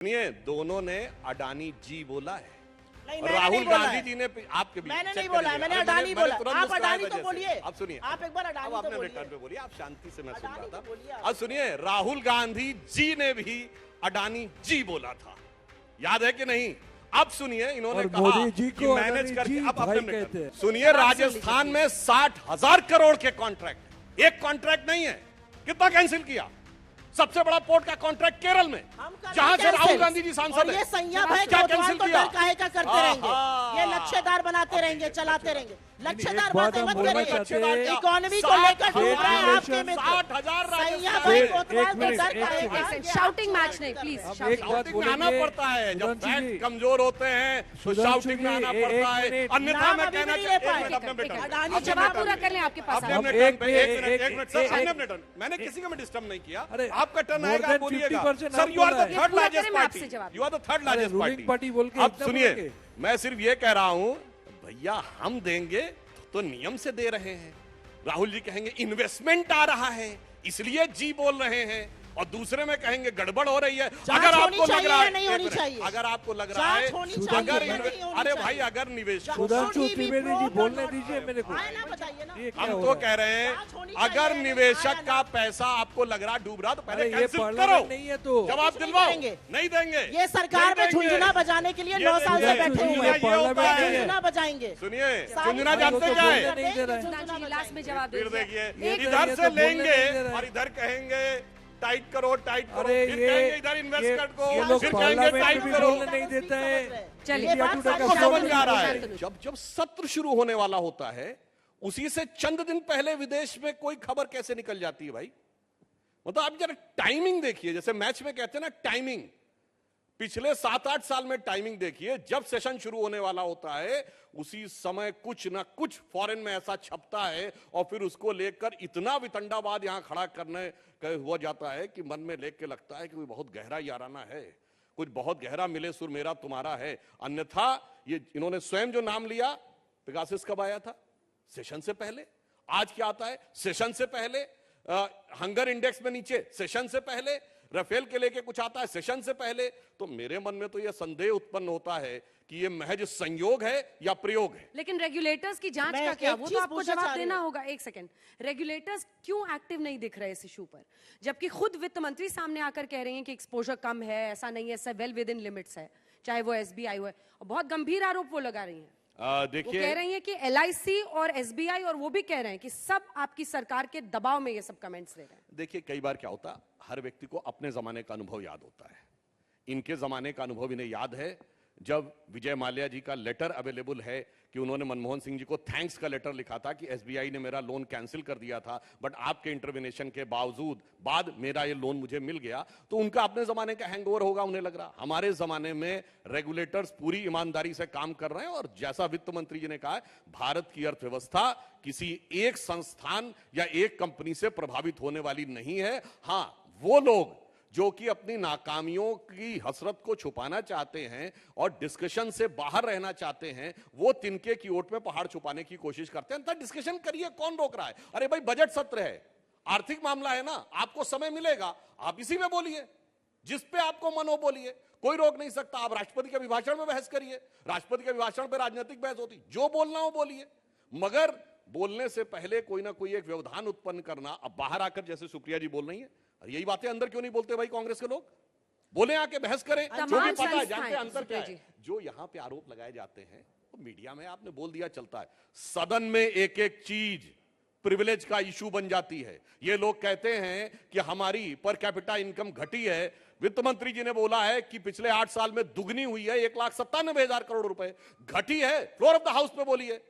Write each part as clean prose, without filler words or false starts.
सुनिए, दोनों ने अडानी जी बोला है। नहीं, राहुल गांधी जी ने आपके बीच मैंने नहीं बोला है, मैंने अडानी बोला। आप अडानी तो बोलिए। आप सुनिए, आप एक बार अडानी तो बोलिए। रिटर्न पे बोलिए, आप शांति से मैं सुन रहा था। बोलिए। अब सुनिए, राहुल गांधी जी ने भी अडानी जी बोला था, याद है कि नहीं? अब सुनिए, इन्होंने कहा कि मैनेज करके अब अपने सुनिए, राजस्थान में 60,000 करोड़ के कॉन्ट्रैक्ट, एक कॉन्ट्रैक्ट नहीं है। कितना कैंसिल किया? सबसे बड़ा पोर्ट का कॉन्ट्रैक्ट केरल में, जहां से राहुल गांधी जी सांसद है। ये संयम है, क्या कैंसिल किया? काहे का करते रहेंगे, ये लक्ष्यदार बनाते रहेंगे, चलाते रहेंगे। लक्ष्यदार बातें मत करिए। इकोनॉमी को लेकर डूब रहे हैं आपके मित्र। 60,000 शाउटिंग मैच नहीं, प्लीज। शाउटिंग में आना पड़ता है जब फैक्ट कमजोर होते हैं, तो शाउटिंग में आना पड़ता है, अन्यथा मैं कहना चाहता जवाब पूरा कर लें, आपके पास एक मिनट, मैंने किसी को मैं डिस्टर्ब नहीं किया। आपका टर्न आएगा, बोलिएगा। Sir, you are the third largest party, you are the third largest party. अब सुनिए, मैं सिर्फ ये कह रहा हूं, भैया हम देंगे तो नियम से दे रहे हैं। राहुल जी कहेंगे इन्वेस्टमेंट आ रहा है इसलिए जी बोल रहे हैं, और दूसरे में कहेंगे गड़बड़ हो रही है। अगर आपको लग रहा है, अगर आपको लग रहा है, अगर अरे भाई, अगर निवेश त्रिवेदी जी बोलने दीजिए मेरे को। हम तो कह रहे हैं, अगर निवेशक का पैसा आपको लग रहा डूब रहा तो पहले कैंसिल करो, नहीं है तो जवाब दिलवाओ। नहीं देंगे। ये सरकार में झुंझुना बजाने के लिए 9 साल से बैठे हुए हैं। झुंझुना बजाएंगे। सुनिए, झुंझुना जानते क्या है? लास्ट में जवाब फिर देखिए, इधर से लेंगे और इधर कहेंगे टाइट करो, टाइट करो, फिर कहेंगे इधर इन्वेस्टमेंट को, फिर कहेंगे टाइट करो। नहीं देता है। चलिए, समझ में आ रहा है, जब सत्र शुरू होने वाला होता है, उसी से चंद दिन पहले विदेश में कोई खबर कैसे निकल जाती है भाई? मतलब आप जरा टाइमिंग देखिए, जैसे मैच में कहते हैं ना टाइमिंग। पिछले 7-8 साल में टाइमिंग देखिए, जब सेशन शुरू होने वाला होता है उसी समय कुछ ना कुछ फॉरेन में ऐसा छपता है, और फिर उसको लेकर इतना वितंडावाद यहां खड़ा करने हो जाता है कि मन में लेके के लगता है कि कोई बहुत गहरा याराना है, कुछ बहुत गहरा मिले सुर मेरा तुम्हारा है। अन्यथा ये इन्होंने स्वयं जो नाम लिया, पेगासस कब आया था? सेशन से पहले। आज क्या आता है? सेशन से पहले। हंगर इंडेक्स में नीचे, सेशन से पहले। राफेल के लेके कुछ आता है, सेशन से पहले। तो मेरे मन में तो यह संदेह उत्पन्न होता है कि ये महज संयोग है या प्रयोग है। लेकिन रेगुलेटर्स की जांच का क्या? वो तो आपको जवाब देना होगा। एक सेकंड, रेगुलेटर्स क्यों एक्टिव नहीं दिख रहे इस इशू पर, जबकि खुद वित्त मंत्री सामने आकर कह रहे हैं कि एक्सपोजर कम है, ऐसा नहीं है, सब वेल विद इन लिमिट्स है, चाहे वो एसबीआई हो। और बहुत गंभीर आरोप वो लगा रही है। देखिए, वो कह रही है कि एलआईसी और एसबीआई, और वो भी कह रहे हैं कि सब आपकी सरकार के दबाव में ये सब कमेंट्स दे रहे हैं। देखिए, कई बार क्या होता, हर व्यक्ति को अपने जमाने का अनुभव याद होता है। इनके जमाने का अनुभव इन्हें याद है, जब विजय माल्या जी का लेटर अवेलेबल है कि उन्होंने मनमोहन सिंह जी को थैंक्स का लेटर लिखा था कि एसबीआई ने मेरा लोन कैंसिल कर दिया था, बट आपके इंटरवेंशन के बावजूद बाद मेरा ये लोन मुझे मिल गया। तो उनका अपने जमाने का हैंगओवर होगा, उन्हें लग रहा। हमारे जमाने में रेगुलेटर्स पूरी ईमानदारी से काम कर रहे हैं, और जैसा वित्त मंत्री जी ने कहा, भारत की अर्थव्यवस्था किसी एक संस्थान या एक कंपनी से प्रभावित होने वाली नहीं है। हाँ, वो लोग जो कि अपनी नाकामियों की हसरत को छुपाना चाहते हैं और डिस्कशन से बाहर रहना चाहते हैं, वो तिनके की ओट में पहाड़ छुपाने की कोशिश करते हैं। डिस्कशन करिए, कौन रोक रहा है? अरे भाई, बजट सत्र है, आर्थिक मामला है ना, आपको समय मिलेगा, आप इसी में बोलिए, जिस पे आपको मन हो बोलिए, कोई रोक नहीं सकता। आप राष्ट्रपति के अभिभाषण में बहस करिए, राष्ट्रपति के अभिभाषण पर राजनीतिक बहस होती, जो बोलना हो बोलिए, मगर बोलने से पहले कोई ना कोई एक व्यवधान उत्पन्न करना। अब बाहर आकर जैसे सुप्रिया जी बोल रही है, यही बातें अंदर क्यों नहीं बोलते भाई? कांग्रेस के लोग बोले, आके बहस करें, जो भी पता है, जानते अंतर क्या है। जो यहां पे आरोप लगाए जाते हैं वो मीडिया में आपने बोल दिया चलता है, सदन में एक एक चीज प्रिविलेज का इशू बन जाती है। ये लोग कहते हैं कि हमारी पर कैपिटा इनकम घटी है। वित्त मंत्री जी ने बोला है कि पिछले 8 साल में दुगनी हुई है, 1,97,000 करोड़ रुपए घटी है। फ्लोर ऑफ द हाउस पे बोलिए,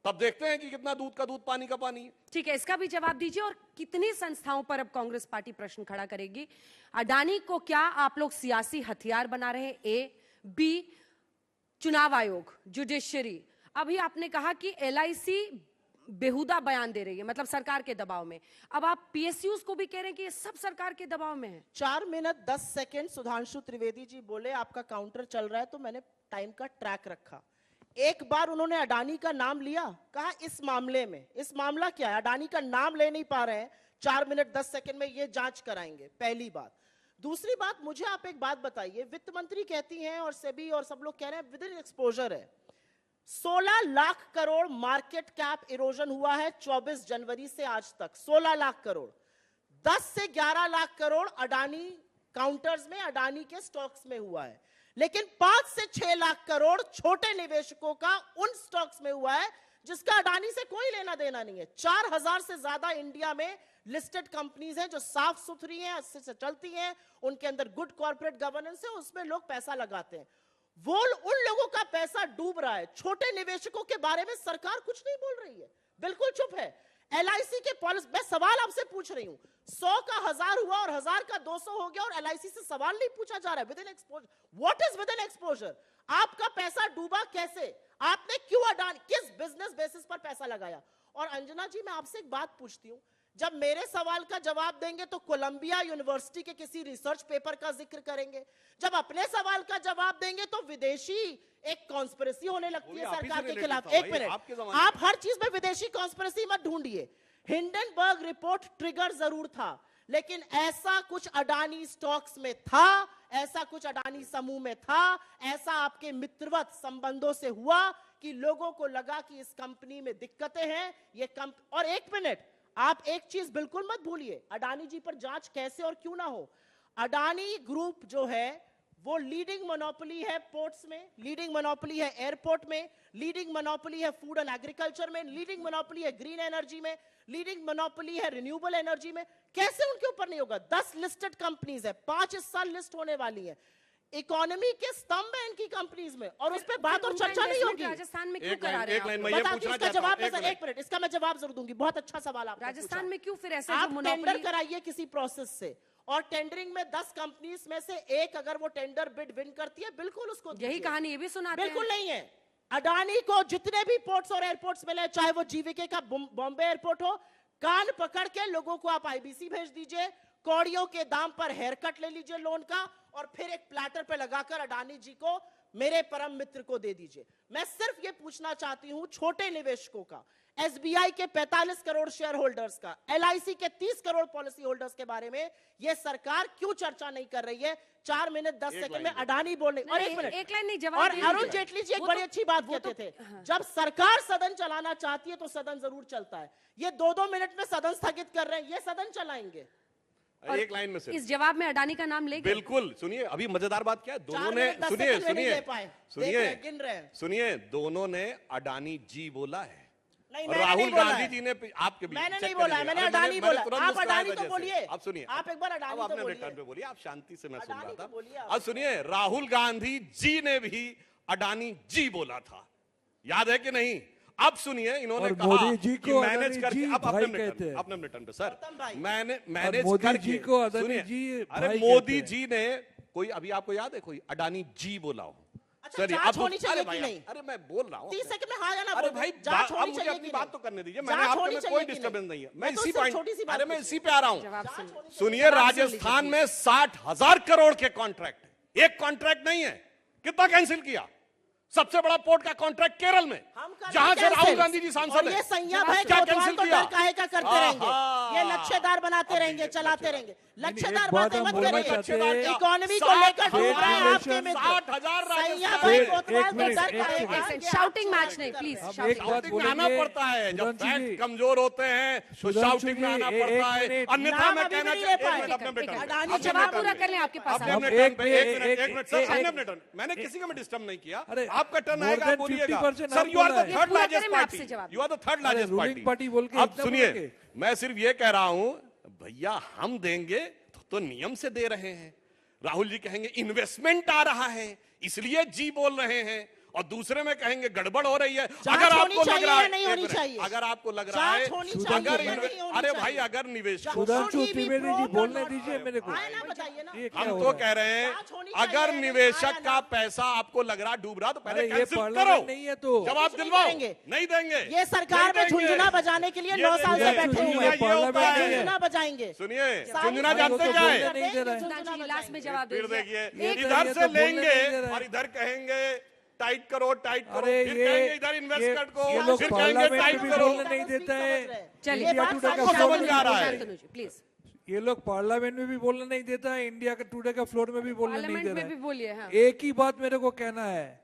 तब देखते हैं कि कितना दूध का दूध पानी का पानी है। ठीक है, इसका भी जवाब दीजिए। और कितनी संस्थाओं पर अब कांग्रेस पार्टी प्रश्न खड़ा करेगी? अडानी को क्या आप लोग सियासी हथियार बना रहे हैं? ए, बी, चुनाव आयोग, जुडिशरी। अभी आपने कहा कि एलआईसी बेहुदा बयान दे रही है, मतलब सरकार के दबाव में। अब आप पीएसयूज को भी कह रहे हैं कि ये सब सरकार के दबाव में है। 4 मिनट 10 सेकंड सुधांशु त्रिवेदी जी बोले, आपका काउंटर चल रहा है, तो मैंने टाइम का ट्रैक रखा। एक बार उन्होंने अडानी का नाम लिया, कहा इस मामले में, इस मामला क्या है? अडानी का नाम ले नहीं पा रहे हैं, 4 मिनट 10 सेकंड में ये जांच कराएंगे, पहली बात। दूसरी बात, मुझे आप एक बात बताइए, वित्त मंत्री कहती हैं और सेबी और सब लोग कह रहे हैं विद इन एक्सपोजर है, 16 lakh crore market cap erosion हुआ है 24 जनवरी से आज तक, 16 लाख करोड़, 10 से 11 लाख करोड़ अडानी काउंटर्स में, अडानी के स्टॉक्स में हुआ है, लेकिन 5 से 6 लाख करोड़ छोटे निवेशकों का उन स्टॉक्स में हुआ है जिसका अडानी से कोई लेना देना नहीं है। 4000 से ज्यादा इंडिया में लिस्टेड कंपनीज हैं जो साफ सुथरी हैं, अच्छे से चलती हैं, उनके अंदर गुड कॉर्पोरेट गवर्नेंस है, उसमें लोग पैसा लगाते हैं। वो उन लोगों का पैसा डूब रहा है, छोटे निवेशकों के बारे में सरकार कुछ नहीं बोल रही है, बिल्कुल चुप है। LIC के पॉलिसी, मैं सवाल आपसे पूछ रही हूं, 100 का 1000 हुआ और 1000 का 200 हो गया और LIC से सवाल नहीं पूछा जा रहा है। With in exposure, what is with in exposure? आपका पैसा डूबा कैसे? आपने क्यों अडानी, किस बिजनेस बेसिस पर पैसा लगाया? और अंजना जी, मैं आपसे एक बात पूछती हूं, जब मेरे सवाल का जवाब देंगे तो कोलंबिया यूनिवर्सिटी के किसी रिसर्च पेपर का जिक्र करेंगे, जब अपने सवाल का जवाब देंगे तो विदेशी एक कॉन्स्पिरेसी होने लगती है सरकार के खिलाफ। एक मिनट, आप हर चीज में विदेशी कॉन्स्पिरेसी मत ढूंढिए। हिंडनबर्ग रिपोर्ट ट्रिगर जरूर था, लेकिन ऐसा कुछ अडानी स्टॉक्स में था, ऐसा कुछ अडानी समूह में था, ऐसा आपके मित्रवत संबंधों से हुआ कि लोगों को लगा कि इस कंपनी में दिक्कतें हैं। ये और एक मिनट, आप एक चीज बिल्कुल मत भूलिए, अडानी जी पर जांच कैसे और क्यों ना हो, अडानी ग्रुप जो है वो लीडिंग मोनोपोली है पोर्ट्स में, लीडिंग मोनोपोली है एयरपोर्ट में, लीडिंग मोनोपोली है फूड एंड एग्रीकल्चर में, लीडिंग मोनोपोली है ग्रीन एनर्जी में, लीडिंग मोनोपोली है रिन्यूएबल एनर्जी में। कैसे उनके ऊपर नहीं होगा? 10 लिस्टेड कंपनीज है, 5 इस साल लिस्ट होने वाली है, इकोनॉमी के स्तंभ है इनकी कंपनीज में, और उस पर बात और चर्चा नहीं होगी। राजस्थान में क्यों करा रहे हैं? इसका जवाब, एक मिनट, इसका मैं जवाब जरूर दूंगी। बहुत अच्छा सवाल आपने राजस्थान में क्यों फिर ऐसे आप टेंडर कराइए किसी प्रोसेस से, और टेंडरिंग में 10 कंपनीज में से एक अगर वो टेंडर बिड विन करती है, बिल्कुल उसको यही कहानी ये भी सुनाते हैं। बिल्कुल नहीं है। अडानी को जितने भी पोर्ट्स और एयरपोर्ट्स मिले, चाहे वो जीवीके का बॉम्बे एयरपोर्ट हो, कान पकड़ के लोगों को आप IBC भेज दीजिए, कौड़ियों के दाम पर हेयर कट ले लीजिए लोन का, और फिर एक प्लेटर पे लगाकर अडानी जी को, मेरे परम मित्र को दे दीजिए। मैं सिर्फ ये पूछना चाहती हूं छोटे निवेशकों का, SBI के 45 करोड़ शेयर होल्डर्स का, LIC के 30 करोड़ पॉलिसी होल्डर्स के बारे में ये सरकार क्यों चर्चा नहीं कर रही है? 4 मिनट 10 सेकंड में अडानी बोलने, और एक मिनट, एक लाइन नहीं जवाब। और अरुण जेटली जी एक बड़ी अच्छी बात कहते थे, जब सरकार सदन चलाना चाहती है तो सदन जरूर चलता है। ये 2-2 मिनट में सदन स्थगित कर रहे हैं, ये सदन चलाएंगे? एक लाइन में से इस जवाब में अडानी का नाम लेंगे? बिल्कुल। सुनिए, अभी मजेदार बात क्या है, दोनों ने, सुनिए, दोनों ने अडानी जी बोला है, और राहुल गांधी जी ने आपके बीच, मैंने नहीं बोला है, मैंने अडानी बोला। आप अडानी तो बोलिए, आप सुनिए, आप एक बार अडानी तो बोलिए। रिटर्न पे बोलिए, आप शांति से, मैं सुन रहा था। अब सुनिए, राहुल गांधी जी ने भी अडानी जी बोला था, याद है कि नहीं? अब सुनिए, इन्होंने कहा कि मैनेज करके, अब अपने रिटर्न पे सर, मैंने मैनेज करके, सुनिए, अरे मोदी जी ने, कोई अभी आपको याद है कोई अडानी जी बोला हो? सर, जांच होनी चाहिए कि नहीं? अरे मैं बोल रहा हूँ, 30 सेकंड में हाँ या ना अरे बोलो। भाई, जांच आप होनी मुझे चाहिए अपनी कि बात नहीं? तो करने दीजिए, जांच मैंने आपको होनी में चाहिए कोई कि डिस्टर्बेंस नहीं है, मैं तो इसी सिर्फ पॉइंट, छोटी सी बात अरे मैं पूछी। इसी पे आ रहा हूँ। जवाब सुनिए। सुनिए, राजस्थान में 60,000 करोड़ के कॉन्ट्रैक्ट, एक कॉन्ट्रैक्ट नहीं है, कितना कैंसिल किया? सबसे बड़ा पोर्ट का कॉन्ट्रैक्ट केरल में, जहां से राहुल गांधी जी सांसद ये है, संयम है, क्या कैंसिल किया? काहे का करते रहेंगे, ये लच्छेदार बनाते रहेंगे, चलाते रहेंगे, लच्छेदार बातें मत करिए। इकोनॉमी को लेकर डूब रहे हैं आपके मित्र। 60,000 संयम भाई कोतवाल को डर काहे का? शाउटिंग मैच नहीं, प्लीज। शाउटिंग में आना पड़ता है, जब फैक्ट कमजोर होते हैं तो शाउटिंग में आना पड़ता है, अन्यथा मैं कहना अडानी जवाब पूरा कर लें, आपके पास मैंने किसी को मैं डिस्टर्ब नहीं किया, आपका टर्न आएगा, आप बोलिएगा। 50% sir, you are the third पूरा लार्जेस्ट करें, मैं आपसे पार्टी, जवाब you are the third largest ruling party बोल के अब इतना सुनिए, बोलोगे? मैं सिर्फ ये कह रहा हूं, भैया हम देंगे तो नियम से दे रहे हैं। राहुल जी कहेंगे इन्वेस्टमेंट आ रहा है इसलिए जी बोल रहे हैं, और दूसरे में कहेंगे गड़बड़ हो रही है। अगर आपको लग रहा है, नहीं होनी चाहिए, अगर आपको लग रहा है, अगर अरे भाई, अगर निवेश, सुधांशु त्रिवेदी जी बोलने दीजिए मेरे को। हम तो कह रहे हैं, अगर निवेशक का पैसा आपको लग रहा डूब रहा तो पहले कैंसिल करो, नहीं है तो जवाब दिलवाओ, नहीं देंगे। ये सरकार में झुंझुना बजाने के लिए 9 साल से बैठे हुए हैं, झुंझुना बजाएंगे। सुनिए, झुंझुना जानते क्या है? लास्ट में जवाब फिर दीजिए। देखिए, इधर से लेंगे और इधर कहेंगे टाइट करो, टाइट करो, फिर कहेंगे इधर इन्वेस्टमेंट को, लोग फिर कहेंगे टाइट करो। नहीं देता है। चलिए, आपको समझ में आ रहा है? प्लीज। ये लोग पार्लियामेंट में भी बोलने नहीं देता है, इंडिया का टुडे का फ्लोर में भी बोलने नहीं पार्लियामेंट दे में रहा भी बोलिए, हाँ। है। एक ही बात मेरे को कहना है,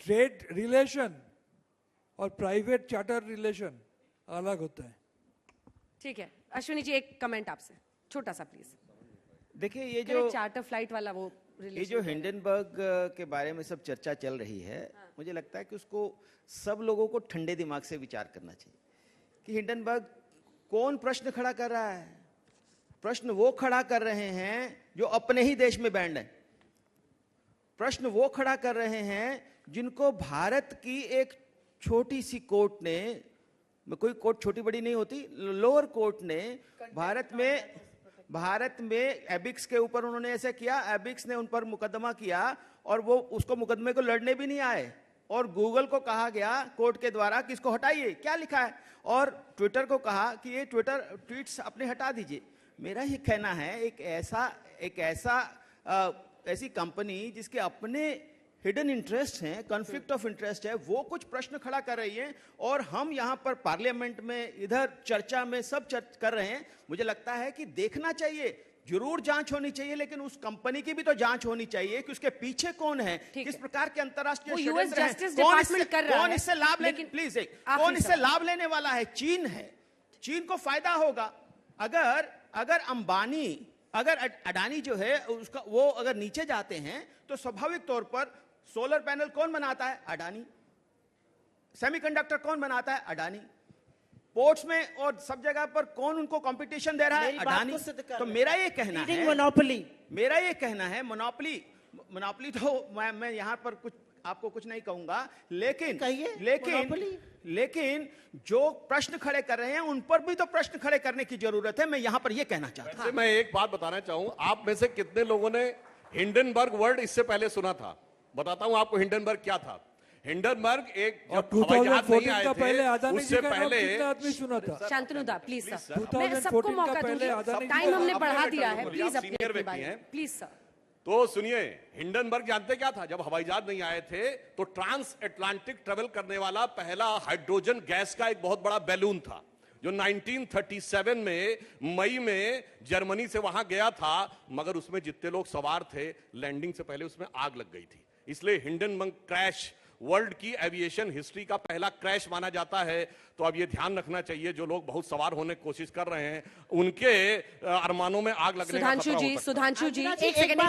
ट्रेड रिलेशन और प्राइवेट चार्टर रिलेशन अलग होता है। ठीक है, अश्विनी जी एक कमेंट आपसे, छोटा सा प्लीज। देखिए ये जो चार्टर फ्लाइट वाला वो ये जो हिंडनबर्ग के बारे में सब चर्चा चल रही है, मुझे लगता है कि उसको सब लोगों को ठंडे दिमाग से विचार करना चाहिए कि हिंडनबर्ग कौन प्रश्न खड़ा कर रहा है। प्रश्न वो खड़ा कर रहे हैं जो अपने ही देश में बैंड है। प्रश्न वो खड़ा कर रहे हैं जिनको भारत की एक छोटी सी कोर्ट ने, कोई कोर्ट छोटी बड़ी नहीं होती, लोअर कोर्ट ने भारत में एबिक्स के ऊपर उन्होंने ऐसे किया, एबिक्स ने उन पर मुकदमा किया और वो उसको मुकदमे को लड़ने भी नहीं आए, और गूगल को कहा गया कोर्ट के द्वारा कि इसको हटाइए, क्या लिखा है, और ट्विटर को कहा कि ये ट्विटर ट्वीट्स अपने हटा दीजिए। मेरा ये कहना है ऐसी कंपनी जिसके अपने हिडन इंटरेस्ट हैं, कॉन्फ्लिक्ट ऑफ इंटरेस्ट है, वो कुछ प्रश्न खड़ा कर रही है और हम यहाँ पर पार्लियामेंट में, इधर चर्चा में सब कर रहे हैं। मुझे लगता है कि देखना चाहिए, जरूर जांच होनी चाहिए, लेकिन उस कंपनी की भी तो जांच होनी चाहिए कि उसके पीछे कौन है, किस प्रकार के अंतरराष्ट्रीय षड्यंत्र हैं, कौन इससे लाभ लेने, प्लीज कौन इससे लाभ लेने वाला है। चीन है, चीन को फायदा होगा अगर अंबानी, अगर अडानी जो है उसका वो अगर नीचे जाते हैं तो स्वाभाविक तौर पर सोलर पैनल कौन बनाता है, अडानी। सेमीकंडक्टर कौन बनाता है, अडानी। पोर्ट्स में और सब जगह पर कौन उनको कंपटीशन दे रहा है, अडानी। तो मेरा ये कहना है मोनोपोली तो मैं यहां पर कुछ आपको कुछ नहीं कहूंगा, लेकिन जो प्रश्न खड़े कर रहे हैं उन पर भी तो प्रश्न खड़े करने की जरूरत है। मैं यहां पर ये कहना चाहता हूं। मैं एक बात बताना चाहूं, आप में से कितने लोगों ने हिंडनबर्ग वर्ड इससे पहले सुना था? बताता हूं आपको हिंडनबर्ग क्या था। हिंडनबर्ग एक जब हवाई जहाज नहीं आए थे उससे पहले आदमी सुना था। शांतनु दा प्लीज सर, मैं सबको मौका दूंगी, टाइम हमने बढ़ा दिया है, प्लीज अपने प्लीज सर। तो सुनिए, हिंडनबर्ग जानते क्या था? जब हवाई जहाज नहीं आए थे तो ट्रांस अटलांटिक ट्रेवल करने वाला पहला हाइड्रोजन गैस का एक बहुत बड़ा बैलून था जो 1937 में मई में जर्मनी से वहां गया था, मगर उसमें जितने लोग सवार थे लैंडिंग से पहले उसमें आग लग गई थी। इसलिए हिंडनबर्ग क्रैश वर्ल्ड की एविएशन हिस्ट्री का पहला क्रैश माना जाता है। तो अब ये ध्यान रखना चाहिए, जो लोग बहुत सवार होने की कोशिश कर रहे हैं उनके अरमानों में आग लगने का खतरा हो सकता है। सुधांशु जी एक सेकंड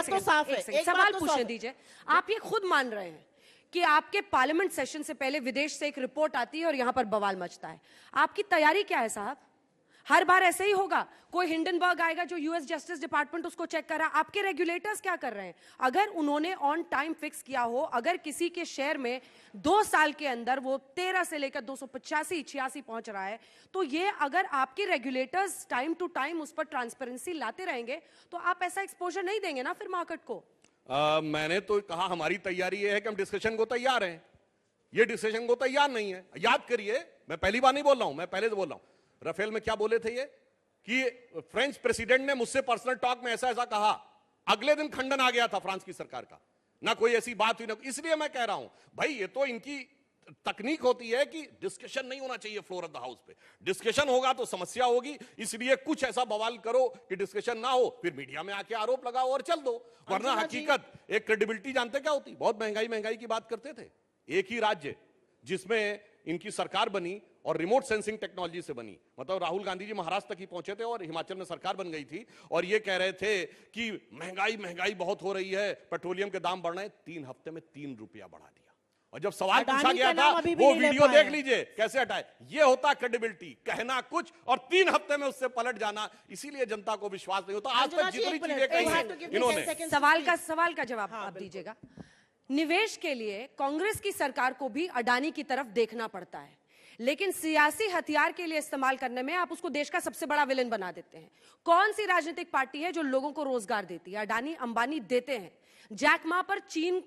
सवाल पूछने दीजिए। आप ये खुद मान रहे हैं कि आपके पार्लियामेंट सेशन से पहले विदेश से एक रिपोर्ट आती है और यहां पर बवाल मचता है, आपकी तैयारी क्या है साहब? हर बार ऐसे ही होगा? कोई हिंडनबर्ग आएगा जो यूएस जस्टिस डिपार्टमेंट उसको चेक कर रहा है, आपके रेगुलेटर्स क्या कर रहे हैं? अगर उन्होंने ऑन टाइम फिक्स किया हो, अगर किसी के शेयर में 2 साल के अंदर वो 13 से लेकर 285-86 पहुंच रहा है, तो ये अगर आपके रेगुलेटर्स टाइम टू टाइम उस पर ट्रांसपेरेंसी लाते रहेंगे तो आप ऐसा एक्सपोजर नहीं देंगे ना फिर मार्केट को। मैंने तो कहा हमारी तैयारी ये है कि हम डिस्कशन को तैयार हैं, ये डिस्कशन को तैयार नहीं है। याद करिए, मैं पहली बार नहीं बोल रहा हूं, मैं पहले से बोल रहा हूं। राफेल में क्या बोले थे ये कि फ्रेंच प्रेसिडेंट ने मुझसे पर्सनल टॉक में ऐसा ऐसा कहा, अगले दिन खंडन आ गया था फ्रांस की सरकार का, ना कोई ऐसी बात हुई ना। इसलिए मैं कह रहा हूं भाई, ये तो इनकी तकनीक होती है कि डिस्कशन नहीं होना चाहिए फ्लोर ऑफ द हाउस पे, डिस्कशन होगा तो समस्या होगी, इसलिए कुछ ऐसा बवाल करो कि डिस्कशन ना हो, फिर मीडिया में आके आरोप लगाओ और चल दो। वरना हकीकत एक क्रेडिबिलिटी जानते क्या होती? बहुत महंगाई की बात करते थे। एक ही राज्य जिसमें इनकी सरकार बनी और रिमोट सेंसिंग टेक्नोलॉजी से बनी, मतलब राहुल गांधी जी महाराष्ट्र तक ही पहुंचे थे और हिमाचल में सरकार बन गई थी, और ये कह रहे थे कि महंगाई बहुत हो रही है, पेट्रोलियम के दाम बढ़ रहे हैं। 3 हफ्ते में 3 रुपया बढ़ा दिया। और जब सवाल पूछा गया था वो वीडियो देख लीजिए कैसे हटाए। ये होता क्रेडिबिलिटी, कहना कुछ और 3 हफ्ते में उससे पलट जाना। इसीलिए जनता को विश्वास नहीं होता। आज तक जितनी चीजें कही हैं इन्होंने। सवाल का जवाब आप दीजिएगा। निवेश के लिए कांग्रेस की सरकार को भी अडानी की तरफ देखना पड़ता है, लेकिन सियासी हथियार के लिए इस्तेमाल करने में आप उसको देश का सबसे बड़ा विलेन बना देते हैं। कौन सी राजनीतिक पार्टी है जो लोगों को रोजगार देती है? अडानी अंबानी देते हैं। जैक मा पर चीन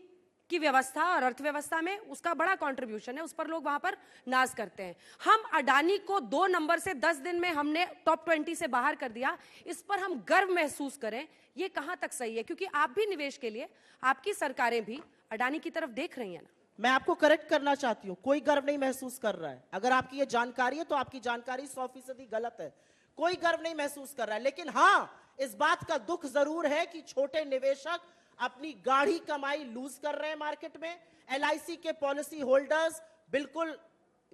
की व्यवस्था और अर्थव्यवस्था में उसका बड़ा कंट्रीब्यूशन है, उस पर लोग वहां पर नाज करते हैं। हम अडानी को 2 नंबर से 10 दिन में हमने टॉप 20 से बाहर कर दिया, इस पर हम गर्व महसूस करें, ये कहां तक सही है? क्योंकि आप भी निवेश के लिए, आपकी सरकारें भी अडानी की तरफ देख रही हैं ना। मैं आपको करेक्ट करना चाहती हूं, कोई गर्व नहीं महसूस कर रहा है। अगर आपकी ये जानकारी है तो आपकी जानकारी 100% गलत है। कोई गर्व नहीं महसूस कर रहा है। लेकिन हां, इस बात का दुख जरूर है कि छोटे निवेशक अपनी गाढ़ी कमाई लूज कर रहे हैं मार्केट में। LIC के पॉलिसी होल्डर्स बिल्कुल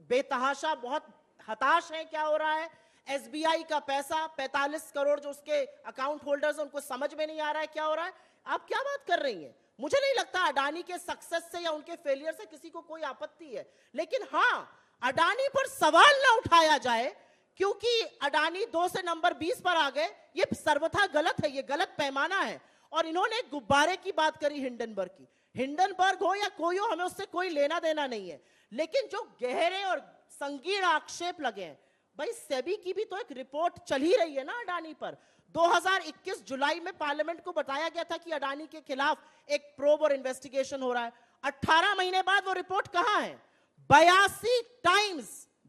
बेतहाशा, बहुत हताश हैं क्या हो रहा है। SBI का पैसा 45 करोड़ जो उसके अकाउंट होल्डर्स हैं, उनको समझ में नहीं आ रहा है क्या हो रहा है। आप क्या बात कर रही हैं? मुझे नहीं लगता अडानी के सक्सेस से या उनके फेलियर से किसी को कोई आपत्ति है, लेकिन हां, अडानी पर सवाल ना उठाया जाए क्योंकि अडानी 2 से नंबर 20 पर आ गए, ये सर्वथा गलत है, ये गलत पैमाना है। और इन्होंने गुब्बारे की बात करी हिंडनबर्ग की। हिंडनबर्ग हो या कोई हो, हमें उससे कोई लेना देना नहीं है, लेकिन जो गहरे और संगीन आक्षेप लगे हैं, भाई सेबी की भी तो एक रिपोर्ट चल ही रही है ना अडानी पर। 2021 जुलाई में पार्लियामेंट को बताया गया था कि अडानी के खिलाफ एक प्रोब और इन्वेस्टिगेशन हो रहा है। 18 महीने बाद वो रिपोर्ट कहां है?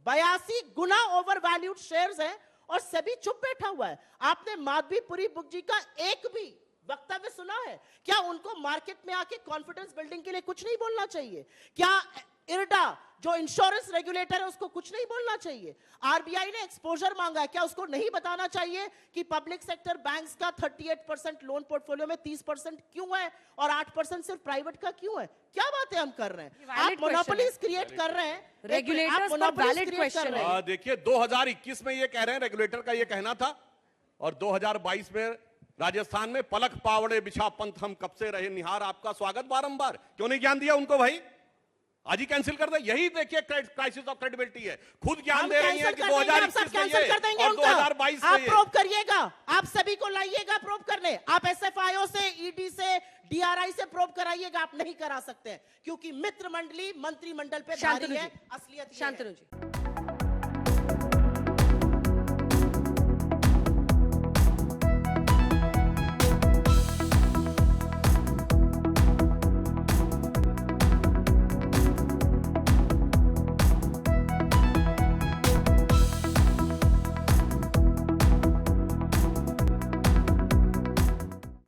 82 गुना ओवर वैल्यूड शेयर्स है और सेबी चुप बैठा हुआ है। आपने माधवीपुरी बुक जी का एक भी वक्तव्य सुना है क्या? उनको मार्केट में आके कॉन्फिडेंस बिल्डिंग के लिए कुछ नहीं बोलना चाहिए क्या? इरडा जो इंश्योरेंस रेगुलेटर है उसको कुछ नहीं बोलना चाहिए? RBI ने एक्सपोजर मांगा है, क्या उसको नहीं बताना चाहिए कि पब्लिक सेक्टर बैंक्स का 38% लोन पोर्टफोलियो में 30% क्यों है और 8% सिर्फ प्राइवेट का क्यों है? क्या बातें हम कर रहे हैं? आप मोनोपोलीज क्रिएट कर रहे हैं, रेगुलेटर्स पर वैलिड क्वेश्चन है। देखिए 2021 में ये कह रहे हैं, रेगुलेटर का ये कहना था, और 2022 में राजस्थान में पलक पावड़े बिछा पंथ हम कब से रहे निहार, आपका स्वागत बारंबार। क्यों नहीं ज्ञान दिया उनको भाई? आज ही कैंसिल कर दे। यही देखिए क्राइसिस ऑफ क्रेडिबिलिटी है। खुद ज्ञान दे रही है कि 2021 में ये और 2022 में आप ये। प्रोब करिएगा, आप सभी को लाइएगा प्रोब करने। आप SFIO से, ED से, DRI से प्रोब कराइएगा। आप नहीं करा सकते क्योंकि मित्र मंडली मंत्रिमंडल पे भारी है, असलियत ये है। शांतनु जी।